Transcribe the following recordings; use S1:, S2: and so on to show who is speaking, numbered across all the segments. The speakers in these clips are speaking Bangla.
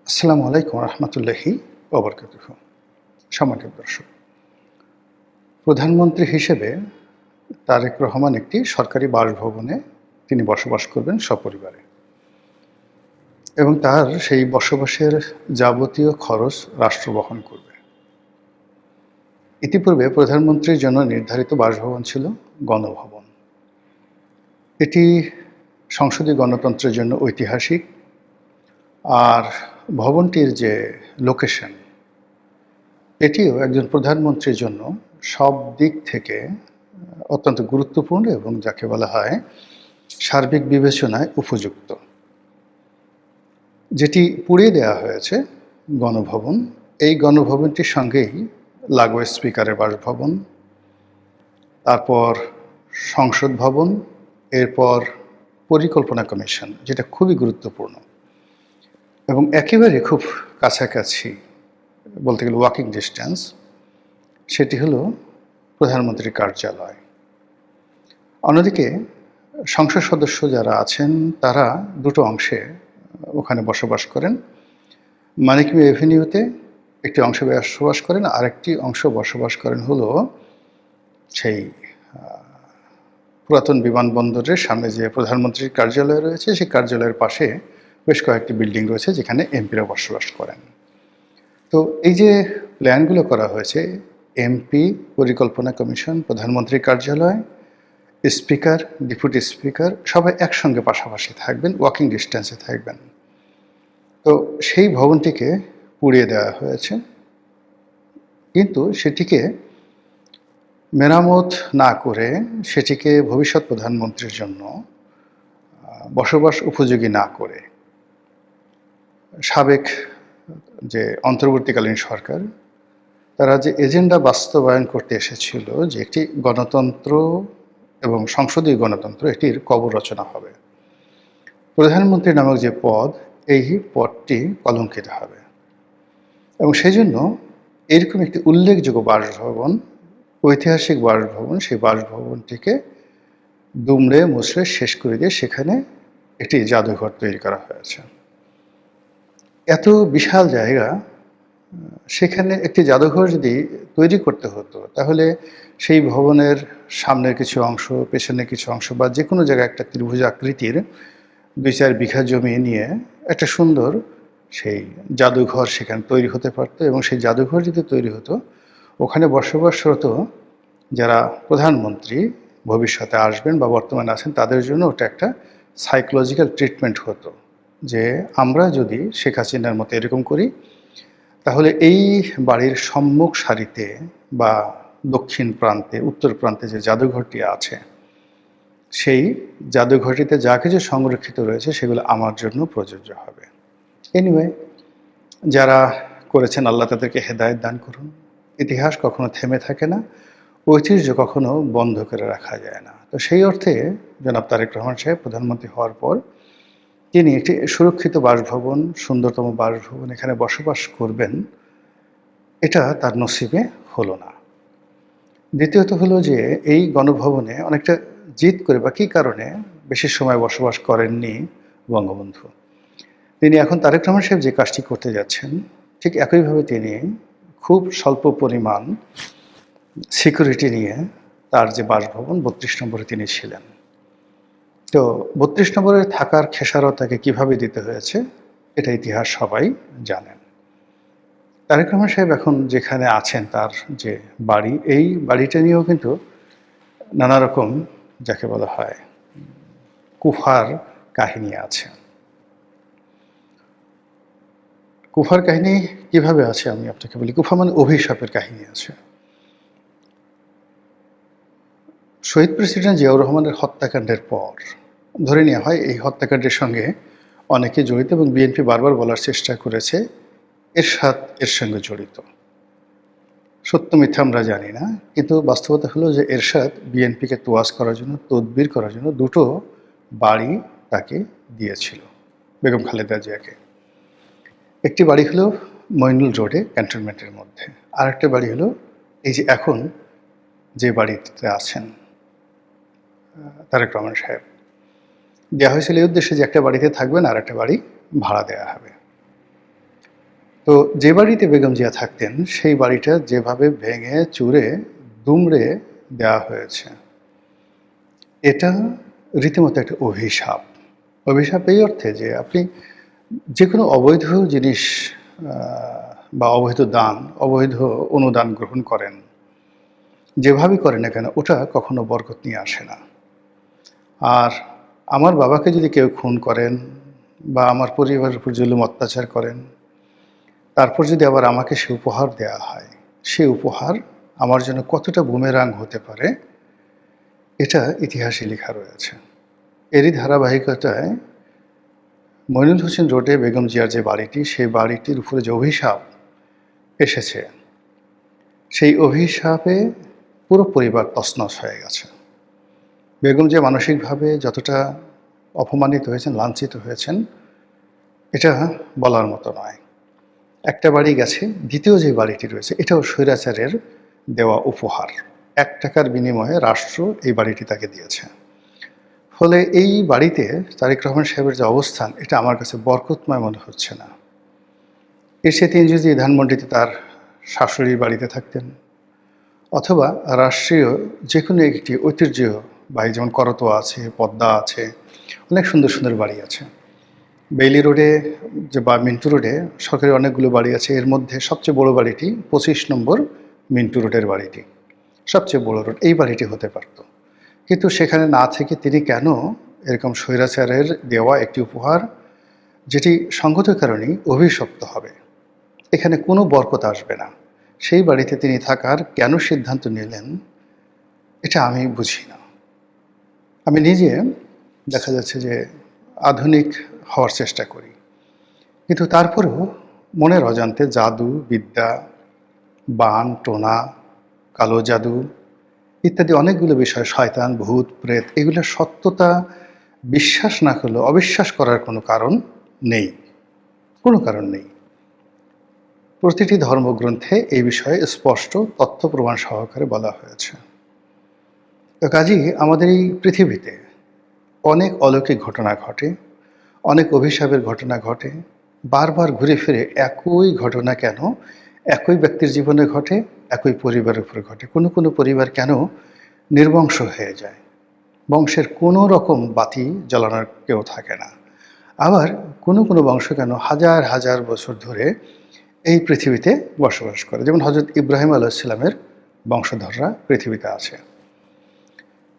S1: আসসালামু আলাইকুম রহমতুল্লাহি ওবরকাতুহু। সম্মানিত দর্শক, প্রধানমন্ত্রী হিসেবে তারেক রহমান একটি সরকারি বাসভবনে তিনি বসবাস করবেন সপরিবারে, এবং তার সেই বসবাসের যাবতীয় খরচ রাষ্ট্র বহন করবে। ইতিপূর্বে প্রধানমন্ত্রীর জন্য নির্ধারিত বাসভবন ছিল গণভবন। এটি সংসদীয় গণতন্ত্রের জন্য ঐতিহাসিক, আর ভবনটির যে লোকেশন, এটিও একজন প্রধানমন্ত্রীর জন্য সব দিক থেকে অত্যন্ত গুরুত্বপূর্ণ এবং যাকে বলা হয় সার্বিক বিবেচনায় উপযুক্ত। যেটি পুড়িয়ে দেওয়া হয়েছে গণভবন, এই গণভবনটির সঙ্গেই লাগোয়া স্পিকারের বাসভবন, তারপর সংসদ ভবন, এরপর পরিকল্পনা কমিশন, যেটা খুবই গুরুত্বপূর্ণ এবং একেবারে খুব কাছাকাছি, বলতে গেলে ওয়াকিং ডিস্টেন্স, সেটি হলো প্রধানমন্ত্রীর কার্যালয়। অন্যদিকে সংসদ সদস্য যারা আছেন তারা দুটো অংশে ওখানে বসবাস করেন। মানিক মিয়া এভিনিউতে একটি অংশে বসবাস করেন, আরেকটি অংশ বসবাস করেন হলো সেই পুরাতন বিমানবন্দরের সামনে যে প্রধানমন্ত্রীর কার্যালয় রয়েছে, সেই কার্যালয়ের পাশে বেশ কয়েকটি বিল্ডিং রয়েছে যেখানে এমপিরা বসবাস করেন। তো এই যে প্ল্যানগুলো করা হয়েছে, এমপি, পরিকল্পনা কমিশন, প্রধানমন্ত্রীর কার্যালয়, স্পিকার, ডেপুটি স্পিকার সবাই একসঙ্গে পাশাপাশি থাকবেন, ওয়াকিং ডিস্টেন্সে থাকবেন। তো সেই ভবনটিকে পুড়িয়ে দেওয়া হয়েছে, কিন্তু সেটিকে মেরামত না করে, সেটিকে ভবিষ্যৎ প্রধানমন্ত্রীর জন্য বসবাস উপযোগী না করে সাবেক যে অন্তর্বর্তীকালীন সরকার, তারা যে এজেন্ডা বাস্তবায়ন করতে এসেছিল যে একটি গণতন্ত্র এবং সংসদীয় গণতন্ত্র, এটির কবর রচনা হবে। প্রধানমন্ত্রী নামক যে পদ, এই পদটি কলঙ্কিত হবে, এবং সেই জন্য এরকম একটি উল্লেখযোগ্য বাসভবন, ঐতিহাসিক বাসভবন, সেই বাসভবনটিকে দুমড়ে মুচড়ে শেষ করে দিয়ে সেখানে একটি জাদুঘর তৈরি করা হয়েছে। এত বিশাল জায়গা, সেখানে একটি জাদুঘর যদি তৈরি করতে হতো, তাহলে সেই ভবনের সামনের কিছু অংশ, পেছনের কিছু অংশ, বা যে কোনো জায়গায় একটা ত্রিভুজ আকৃতির 2-4 বিঘা জমি নিয়ে একটা সুন্দর সেই জাদুঘর সেখানে তৈরি হতে পারতো, এবং সেই জাদুঘর যদি তৈরি হতো, ওখানে বসবাসরত যারা প্রধানমন্ত্রী ভবিষ্যতে আসবেন বা বর্তমানে আছেন, তাদের জন্য ওটা একটা সাইকোলজিক্যাল ট্রিটমেন্ট হতো, যে আমরা যদি শেখ হাসিনার মতো এরকম করি, তাহলে এই বাড়ির সম্মুখ সারিতে বা দক্ষিণ প্রান্তে, উত্তর প্রান্তে যে জাদুঘরটি আছে, সেই জাদুঘরটিতে যা কিছু সংরক্ষিত রয়েছে সেগুলো আমার জন্য প্রযোজ্য হবে। এনিওয়ে, যারা করেছেন আল্লাহ তাদেরকে হেদায়েত দান করুন। ইতিহাস কখনো থেমে থাকে না, ঐতিহ্য কখনো বন্ধ করে রাখা যায় না। তো সেই অর্থে জনাব তারেক রহমান সাহেব প্রধানমন্ত্রী হওয়ার পর তিনি একটি সুরক্ষিত বাসভবন, সুন্দরতম বাসভবন এখানে বসবাস করবেন, এটা তার নসিবে হলো না। দ্বিতীয়ত হলো যে এই গণভবনে অনেকটা জিদ করে বা কী কারণে বেশি সময় বসবাস করেননি বঙ্গবন্ধু। তিনি এখন তারেক রহমান সাহেব যে কাজটি করতে যাচ্ছেন, ঠিক একইভাবে তিনি খুব স্বল্প পরিমাণ সিকিউরিটি নিয়ে তার যে বাসভবন 32 নম্বরে তিনি ছিলেন। তো 32 নম্বরে থাকার খেসারত তাকে কীভাবে দিতে হয়েছে, এটা ইতিহাস সবাই জানেন। তারেক রহমান সাহেব এখন যেখানে আছেন, তার যে বাড়ি, এই বাড়িটা নিয়েও কিন্তু নানা রকম যাকে বলা হয় কুফার কাহিনী আছে। কুফার কাহিনী কিভাবে আছে আমি আপনাকে বলি। কুফা মানে অভিশাপের কাহিনী আছে। শহীদ প্রেসিডেন্ট জিয়াউর রহমানের হত্যাকাণ্ডের পর ধরে নেওয়া হয় এই হত্যাকাণ্ডের সঙ্গে অনেকে জড়িত, এবং বিএনপি বারবার বলার চেষ্টা করেছে এরশাদ এর সঙ্গে জড়িত। সত্য মিথ্যা আমরা জানি না, কিন্তু বাস্তবতা হলো যে এরশাদ বিএনপিকে তোয়াজ করার জন্য, তদবির করার জন্য দুটো বাড়ি তাকে দিয়েছিল বেগম খালেদা জিয়াকে। একটি বাড়ি হলো মইনুল রোডে ক্যান্টনমেন্টের মধ্যে, আর একটা বাড়ি হলো এই যে এখন যে বাড়িতে আছেন তারেক রহমান সাহেব। দেওয়া হয়েছিল এই উদ্দেশ্যে যে একটা বাড়িতে থাকবেন আর একটা বাড়ি ভাড়া দেওয়া হবে। তো যে বাড়িতে বেগম জিয়া থাকতেন সেই বাড়িটা যেভাবে ভেঙে চুরে দুমড়ে দেওয়া হয়েছে, এটা রীতিমতো একটা অভিশাপ। অভিশাপ এই অর্থে যে আপনি যে কোনো অবৈধ জিনিস বা অবৈধ দান, অবৈধ অনুদান গ্রহণ করেন, যেভাবেই করেন না কেন ওটা কখনো বরকত নিয়ে আসে না। আর আমার বাবাকে যদি কেউ খুন করেন বা আমার পরিবারের উপর জুলুম অত্যাচার করেন, তারপর যদি আবার আমাকে সে উপহার দেওয়া হয়, সে উপহার আমার জন্য কতটা বুমেরাং হতে পারে এটা ইতিহাসে লেখা রয়েছে। এরই ধারাবাহিকতায় মইনুল হোসেন রোডে বেগম জিয়ার যে বাড়িটি, সেই বাড়িটির উপরে যে অভিশাপ এসেছে, সেই অভিশাপে পুরো পরিবার তছনছ হয়ে গেছে। বেগম জিয়া মানসিকভাবে যতটা অপমানিত হয়েছেন, লাঞ্ছিত হয়েছেন, এটা বলার মতো নয়। একটা বাড়ি গেছে, দ্বিতীয় যে বাড়িটি রয়েছে এটাও স্বৈরাচারের দেওয়া উপহার। 1 টাকার বিনিময়ে রাষ্ট্র এই বাড়িটি তাকে দিয়েছে। ফলে এই বাড়িতে তারেক রহমান সাহেবের যে অবস্থান, এটা আমার কাছে বরকতময় মনে হচ্ছে না। এর সাথে তিনি যদি ধানমন্ডিতে তার শাশুড়ির বাড়িতে থাকতেন, অথবা রাষ্ট্রীয় যে কোনো একটি ঐতিহ্যবাহী, যেমন করতোয়া আছে, পদ্মা আছে, অনেক সুন্দর সুন্দর বাড়ি আছে। বেইলি রোডে যে বা মিন্টু রোডে সরকারি অনেকগুলো বাড়ি আছে, এর মধ্যে সবচেয়ে বড় বাড়িটি 25 নম্বর মিন্টু রোডের বাড়িটি, সবচেয়ে বড় রোড, এই বাড়িটি হতে পারত। কিন্তু সেখানে না থেকে তিনি কেন এরকম স্বৈরাচারের দেওয়া একটি উপহার, যেটি সঙ্গত কারণেই অভিশপ্ত হবে, এখানে কোনো বরকত আসবে না, সেই বাড়িতে তিনি থাকার কেন সিদ্ধান্ত নিলেন, এটা আমি বুঝি না। আমি নিজে দেখা যাচ্ছে যে আধুনিক হওয়ার চেষ্টা করি, কিন্তু তারপরেও মনের অজান্তে জাদু বিদ্যা, বান টোনা, কালো জাদু ইত্যাদি অনেকগুলো বিষয়, শয়তান ভূত প্রেত, এগুলোর সত্যতা বিশ্বাস না করলেও অবিশ্বাস করার কোনো কারণ নেই, কোনো কারণ নেই। প্রতিটি ধর্মগ্রন্থে এই বিষয়ে স্পষ্ট তথ্য প্রমাণ সহকারে বলা হয়েছে। তো কাজেই আমাদের এই পৃথিবীতে অনেক অলৌকিক ঘটনা ঘটে, অনেক অভিশাপের ঘটনা ঘটে, বারবার ঘুরে ফিরে একই ঘটনা কেন একই ব্যক্তির জীবনে ঘটে, একই পরিবারের উপরে ঘটে। কোনো কোনো পরিবার কেন নির্বংশ হয়ে যায়, বংশের কোনো রকম বাতি জ্বালানোর কেউ থাকে না। আবার কোনো কোনো বংশ কেন হাজার হাজার বছর ধরে এই পৃথিবীতে বসবাস করে, যেমন হজরত ইব্রাহিম আলাইহিসসালামের বংশধররা পৃথিবীতে আছে।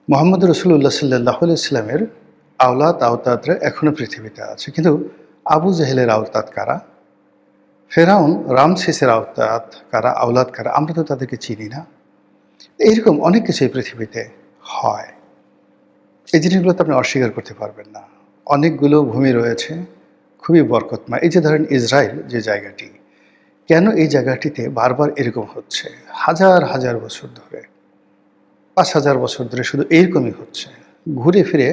S1: মোহাম্মদ রসুল্লাহ সাল্লাহ ইসলামের আওলাদ আওতাদরা এখনও পৃথিবীতে আছে, কিন্তু আবু জাহেলের আওতাদ কারা, ফেরাউন রামসেসের আওতাদ কারা, আওলাদ কারা, আমরা তো তাদেরকে চিনি না। এইরকম অনেক কিছু এই পৃথিবীতে হয়, এই জিনিসগুলো তো আপনি অস্বীকার করতে পারবেন না। অনেকগুলো ভূমি রয়েছে খুবই বরকতময়। এই যে ধরেন ইসরায়েল যে জায়গাটি, কেন এই জায়গাটিতে বারবার এরকম হচ্ছে, হাজার হাজার বছর ধরে, 5000 বছর ধরে শুধু এইরকমই হচ্ছে, ঘুরে ফিরে,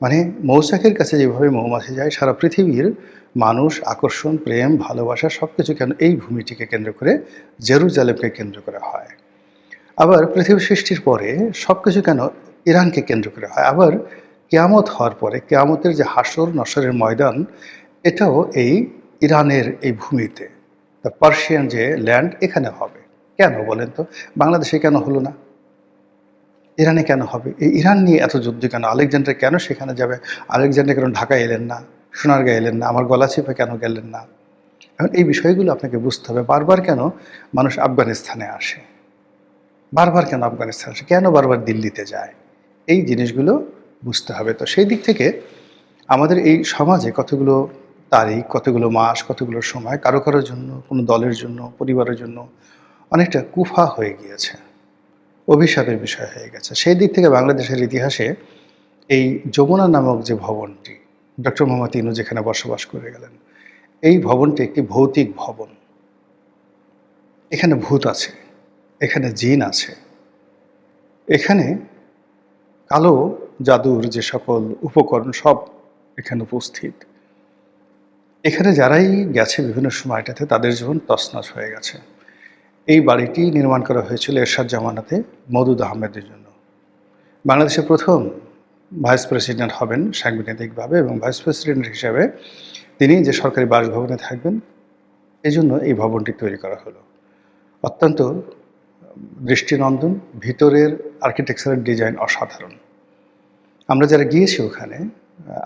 S1: মানে মৌচাকের কাছে যেভাবে মৌমাছি যায়, সারা পৃথিবীর মানুষ আকর্ষণ, প্রেম, ভালোবাসা সব কিছু কেন এই ভূমিটিকে কেন্দ্র করে, জেরুজালেমকে কেন্দ্র করে হয়। আবার পৃথিবী সৃষ্টির পরে সব কিছু কেন ইরানকে কেন্দ্র করে হয়। আবার কেয়ামত হওয়ার পরে কেয়ামতের যে হাসর নসরের ময়দান, এটাও এই ইরানের এই ভূমিতে, দ্য পার্সিয়ান যে ল্যান্ড, এখানে হবে। কেন বলেন তো? বাংলাদেশে কেন হলো না? ইরানে কেন হবে? এই ইরান নিয়ে এত যুদ্ধ কেন? আলেকজান্ডার কেন সেখানে যাবে? আলেকজান্ডার কেন ঢাকায় এলেন না, সোনারগাঁয়ে এলেন না, আমার গলা চিপে কেন গেলেন না? এখন এই বিষয়গুলো আপনাকে বুঝতে হবে। বারবার কেন মানুষ আফগানিস্তানে আসে, বারবার কেন আফগানিস্তান আসে, কেন বারবার দিল্লিতে যায়, এই জিনিসগুলো বুঝতে হবে। তো সেই দিক থেকে আমাদের এই সমাজে কতগুলো তারিখ, কতগুলো মাস, কতগুলো সময় কারো কারোর জন্য, কোনো দলের জন্য, পরিবারের জন্য অনেকটা কুফা হয়ে গিয়েছে, অভিশাপের বিষয় হয়ে গেছে। সেই দিক থেকে বাংলাদেশের ইতিহাসে এই যমুনা নামক যে ভবনটি, ডক্টর মোহাম্মদ ইনু যেখানে বসবাস করে গেলেন, এই ভবনটি একটি ভৌতিক ভবন। এখানে ভূত আছে, এখানে জিন আছে, এখানে কালো জাদুর যে সকল উপকরণ সব এখানে উপস্থিত। এখানে যারাই গেছে বিভিন্ন সময়টাতে তাদের জীবন তছনছ হয়ে গেছে। এই বাড়িটি নির্মাণ করা হয়েছিল এরশাদ জামানাতে মওদুদ আহমেদের জন্য। বাংলাদেশের প্রথম ভাইস প্রেসিডেন্ট হবেন সাংবিধানিকভাবে, এবং ভাইস প্রেসিডেন্ট হিসাবে তিনি যে সরকারি বাসভবনে থাকবেন, এজন্য এই ভবনটি তৈরি করা হলো। অত্যন্ত দৃষ্টিনন্দন, ভিতরের আর্কিটেকচারাল ডিজাইন অসাধারণ। আমরা যারা গিয়েছি ওখানে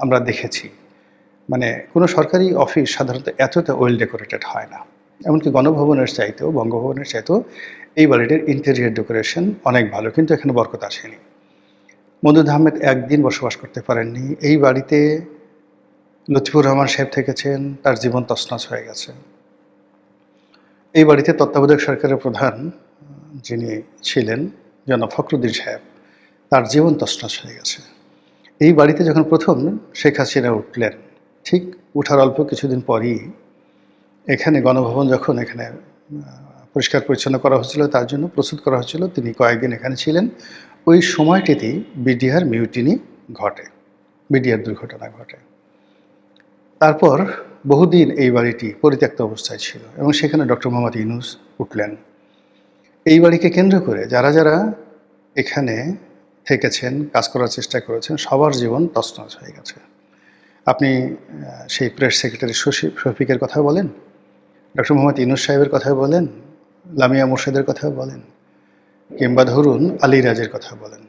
S1: আমরা দেখেছি মানে কোনো সরকারি অফিস সাধারণত এতটা ওয়েল ডেকোরেটেড হয় না। এমনকি গণভবনের চাইতেও, বঙ্গভবনের চাইতেও এই বাড়িটির ইন্টেরিয়র ডেকোরেশন অনেক ভালো, কিন্তু এখানে বরকত আসেনি। মওদুদ আহমেদ একদিন বসবাস করতে পারেননি। এই বাড়িতে লতিফুর রহমান সাহেব থেকেছেন, তার জীবন তছনছ হয়ে গেছে। এই বাড়িতে তত্ত্বাবধায়ক সরকারের প্রধান যিনি ছিলেন জনাব ফখরুদ্দিন সাহেব, তার জীবন তছনছ হয়ে গেছে। এই বাড়িতে যখন প্রথম শেখ হাসিনা উঠলেন, ঠিক উঠার অল্প কিছুদিন পরই এখানে গণভবন যখন এখানে পরিষ্কার পরিচ্ছন্ন করা হচ্ছিল, তার জন্য প্রস্তুত করা হচ্ছিল, তিনি কয়েকদিন এখানে ছিলেন। ওই সময়টিতেই বিডিআর মিউটিনি ঘটে, বিডিআর দুর্ঘটনা ঘটে। তারপর বহুদিন এই বাড়িটি পরিত্যক্ত অবস্থায় ছিল এবং সেখানে ডক্টর মোহাম্মদ ইউনূস উঠলেন। এই বাড়িকে কেন্দ্র করে যারা যারা এখানে থেকেছেন, কাজ করার চেষ্টা করেছেন, সবার জীবন তছনছ হয়ে গেছে। আপনি সেই প্রেস সেক্রেটারি শফিকের কথা বলেন, ডক্টর মোহাম্মদ ইউনূস সাহেবের কথা বলেন, লামিয়া মোর্শেদের কথা বলেন, কিংবা ধরুন আলী রাজের কথা বলেন,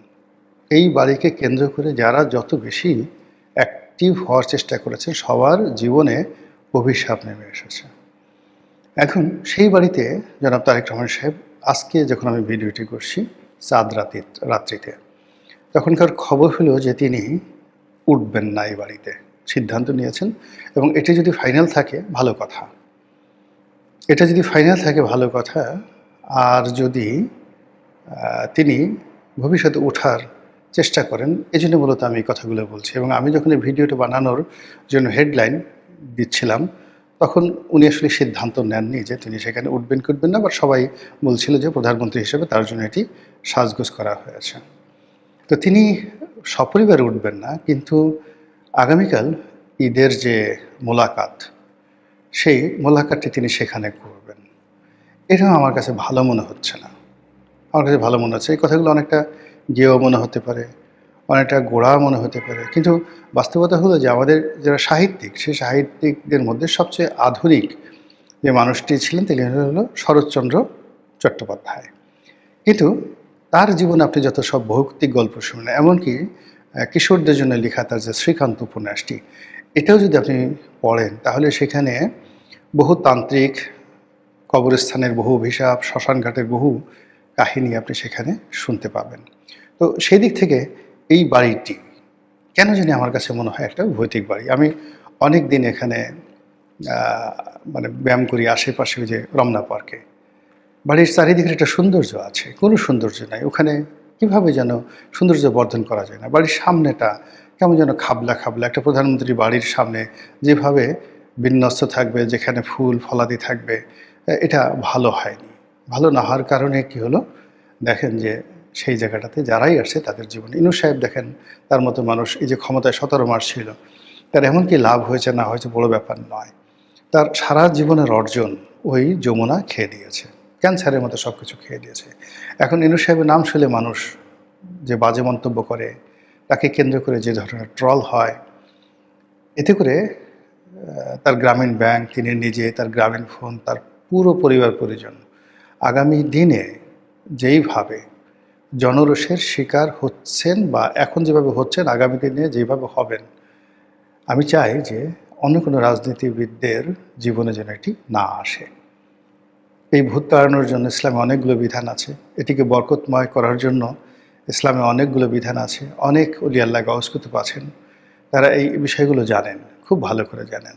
S1: এই বাড়িকে কেন্দ্র করে যারা যত বেশি অ্যাক্টিভ হওয়ার চেষ্টা করেছেন, সবার জীবনে অভিশাপ নেমে এসেছে। এখন সেই বাড়িতে জনাব তারেক রহমান সাহেব, আজকে যখন আমি ভিডিওটি করছি চাঁদ রাত্রিতে, তখনকার খবর হলো যে তিনি উঠবেন না এই বাড়িতে, সিদ্ধান্ত নিয়েছেন। এবং এটি যদি ফাইনাল থাকে ভালো কথা, এটা যদি ফাইনাল থাকে ভালো কথা। আর যদি তিনি ভবিষ্যতে ওঠার চেষ্টা করেন, এই জন্য মূলত আমি এই কথাগুলো বলছি। এবং আমি যখন এই ভিডিওটা বানানোর জন্য হেডলাইন দিচ্ছিলাম, তখন উনি আসলে সিদ্ধান্ত নেননি যে তিনি সেখানে উঠবেন কি উঠবেন না, বা সবাই বলছিল যে প্রধানমন্ত্রী হিসেবে তার জন্য এটি সাজগোজ করা হয়েছে। তো তিনি সপরিবারে উঠবেন না, কিন্তু আগামীকাল ঈদের যে মোলাকাত, সেই মোলাকাতটি তিনি সেখানে করবেন। এটাও আমার কাছে ভালো মনে হচ্ছে না। আমার কাছে ভালো মনে হচ্ছে, এই কথাগুলো অনেকটা গেয়েও মনে হতে পারে, অনেকটা গোড়া মনে হতে পারে, কিন্তু বাস্তবতা হলো যে আমাদের যারা সাহিত্যিক, সেই সাহিত্যিকদের মধ্যে সবচেয়ে আধুনিক যে মানুষটি ছিলেন তিনি হলো শরৎচন্দ্র চট্টোপাধ্যায়। কিন্তু তার জীবনে আপনি যত সব ভৌতিক গল্প শুনেন, এমনকি কিশোরদের জন্য লেখা তার যে শ্রীকান্ত উপন্যাসটি, এটাও যদি আপনি পড়েন, তাহলে সেখানে বহু তান্ত্রিক, কবরস্থানের বহু অভিশাপ, শ্মশানঘাটের বহু কাহিনী আপনি সেখানে শুনতে পাবেন। তো সেই দিক থেকে এই বাড়িটি কেন জানি আমার কাছে মনে হয় একটা ভৌতিক বাড়ি। আমি অনেক দিন এখানে মানে ব্যায়াম করি আশেপাশে, ওই যে রমনা পার্কে। বাড়ির চারিদিকের একটা সৌন্দর্য আছে, কোনো সৌন্দর্য নাই ওখানে। কীভাবে যেন সৌন্দর্য বর্ধন করা যায় না। বাড়ির সামনেটা কেমন যেন খাবলা খাবলা। একটা প্রধানমন্ত্রী বাড়ির সামনে যেভাবে বিন্যস্ত থাকবে, যেখানে ফুল ফলাদি থাকবে, এটা ভালো হয়নি। ভালো না হওয়ার কারণে কি হলো, দেখেন যে সেই জায়গাটাতে যারাই আসছে তাদের জীবনে, ইউনূস সাহেব দেখেন তার মতো মানুষ এই যে ক্ষমতায় 17 মাস ছিল, তার এমন কি লাভ হয়েছে না হয়েছে বড় ব্যাপার নয়। তার সারা জীবনের অর্জন ওই যমুনা খেয়ে দিয়েছে, ক্যান্সারের মতো সব কিছু খেয়ে দিয়েছে। এখন ইউনূস সাহেবের নাম শুনলে মানুষ যে বাজে মন্তব্য করে, তাকে কেন্দ্র করে যে ধরনের ট্রল হয়, এতে করে তার গ্রামীণ ব্যাংক, তিনি নিজে, তার গ্রামীণ ফোন, তার পুরো পরিবার পরিজন আগামী দিনে যেইভাবে জনরোষের শিকার হচ্ছেন, বা এখন যেভাবে হচ্ছেন, আগামী দিনে যেভাবে হবেন, আমি চাই যে অন্য কোনো রাজনীতিবিদদের জীবনে যেন এটি না আসে। এই ভূত তাড়ানোর জন্য ইসলামে অনেকগুলো বিধান আছে, এটিকে বরকতময় করার জন্য ইসলামে অনেকগুলো বিধান আছে। অনেক ওলি আল্লাহ গাউস কুতুব আছেন, তারা এই বিষয়গুলো জানেন, খুব ভালো করে জানেন।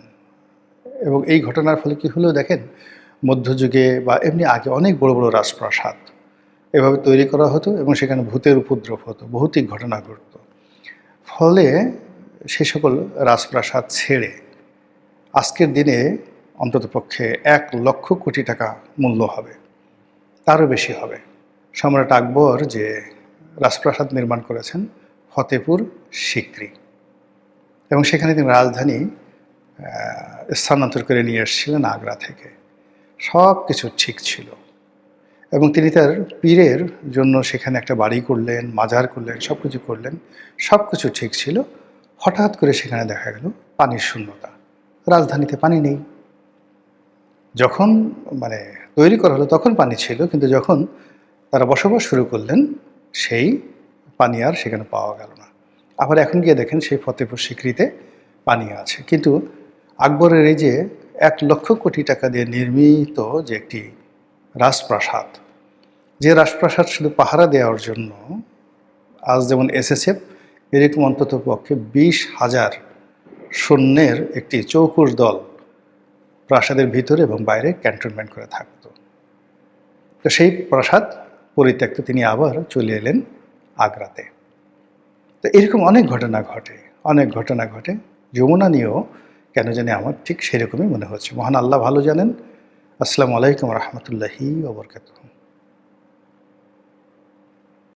S1: এবং এই ঘটনার ফলে কী হলো দেখেন, মধ্যযুগে বা এমনি আগে অনেক বড় বড় রাজপ্রাসাদ এভাবে তৈরি করা হতো এবং সেখানে ভূতের উপদ্রব হতো, ভৌতিক ঘটনা ঘটত। ফলে সে সকল রাজপ্রাসাদ ছেড়ে আজকের দিনে অন্ততপক্ষে 1,00,000 কোটি টাকা মূল্য হবে, তারও বেশি হবে। সম্রাট আকবর যে রাজপ্রাসাদ নির্মাণ করেছেন ফতেপুর সিক্রি, এবং সেখানে তিনি রাজধানী স্থানান্তর করে নিয়ে এসেছিলেন আগ্রা থেকে। সব কিছু ঠিক ছিল, এবং তিনি তার পীরের জন্য সেখানে একটা বাড়ি করলেন, মাজার করলেন, সব কিছু করলেন, সব কিছু ঠিক ছিল। হঠাৎ করে সেখানে দেখা গেল পানির শূন্যতা, রাজধানীতে পানি নেই। যখন মানে তৈরি করা হলো তখন পানি ছিল, কিন্তু যখন তারা বসবাস শুরু করলেন সেই পানি আর সেখানে পাওয়া গেল না। আবার এখন গিয়ে দেখেন সেই ফতেপুর সিক্রিতে পানি আছে, কিন্তু আকবরের এই যে 1,00,000 কোটি টাকা দিয়ে নির্মিত যে একটি রাজপ্রাসাদ, যে রাজপ্রাসাদ শুধু পাহারা দেওয়ার জন্য আজ যেমন এসএসএফ এরকম অন্তত পক্ষে 20,000 সৈন্যের একটি চৌকুশ দল প্রাসাদের ভিতরে এবং বাইরে ক্যান্টনমেন্ট করে থাকত। তো সেই প্রাসাদ পরিত্যক্ত তিনি আবার চলে এলেন আগ্রাতে। তো এরকম অনেক ঘটনা ঘটে, অনেক ঘটনা ঘটে। যমুনা নিয়েও কেন জানি আমার ঠিক সেরকমই মনে হচ্ছে। মহান আল্লাহ ভালো জানেন। আসসালামু আলাইকুম রহমতুল্লাহি ওয়া বারাকাতুহু।